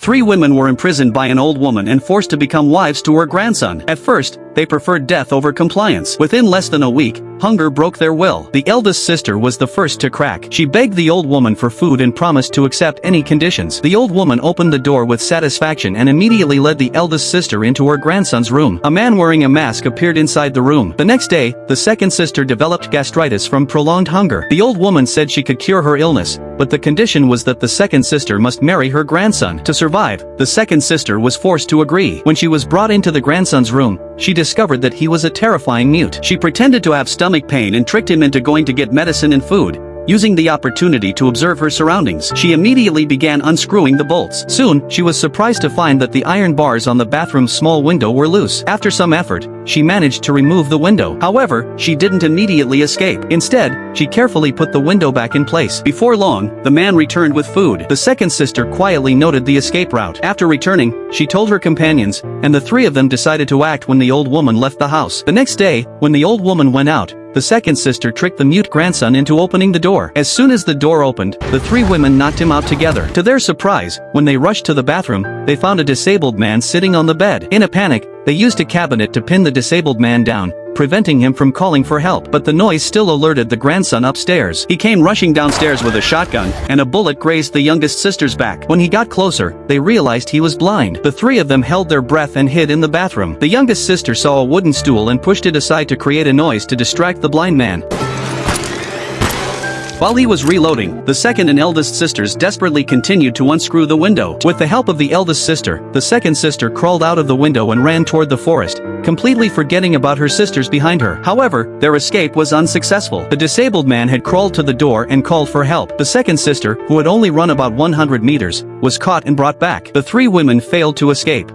Three women were imprisoned by an old woman and forced to become wives to her grandson. At first, they preferred death over compliance. Within less than a week, hunger broke their will. The eldest sister was the first to crack. She begged the old woman for food and promised to accept any conditions. The old woman opened the door with satisfaction and immediately led the eldest sister into her grandson's room. A man wearing a mask appeared inside the room. The next day, the second sister developed gastritis from prolonged hunger. The old woman said she could cure her illness, but the condition was that the second sister must marry her grandson. To survive, the second sister was forced to agree. When she was brought into the grandson's room, she discovered that he was a terrifying mute. She pretended to have stomach pain and tricked him into going to get medicine and food. Using the opportunity to observe her surroundings, she immediately began unscrewing the bolts. Soon, she was surprised to find that the iron bars on the bathroom's small window were loose. After some effort, she managed to remove the window. However, she didn't immediately escape. Instead, she carefully put the window back in place. Before long, the man returned with food. The second sister quietly noted the escape route. After returning, she told her companions, and the three of them decided to act when the old woman left the house. The next day, when the old woman went out, the second sister tricked the mute grandson into opening the door. As soon as the door opened, the three women knocked him out together. To their surprise, when they rushed to the bathroom, they found a disabled man sitting on the bed. In a panic, they used a cabinet to pin the disabled man down, preventing him from calling for help. But the noise still alerted the grandson upstairs. He came rushing downstairs with a shotgun, and a bullet grazed the youngest sister's back. When he got closer, they realized he was blind. The three of them held their breath and hid in the bathroom. The youngest sister saw a wooden stool and pushed it aside to create a noise to distract the blind man. While he was reloading, the second and eldest sisters desperately continued to unscrew the window. With the help of the eldest sister, the second sister crawled out of the window and ran toward the forest, completely forgetting about her sisters behind her. However, their escape was unsuccessful. The disabled man had crawled to the door and called for help. The second sister, who had only run about 100 meters, was caught and brought back. The three women failed to escape.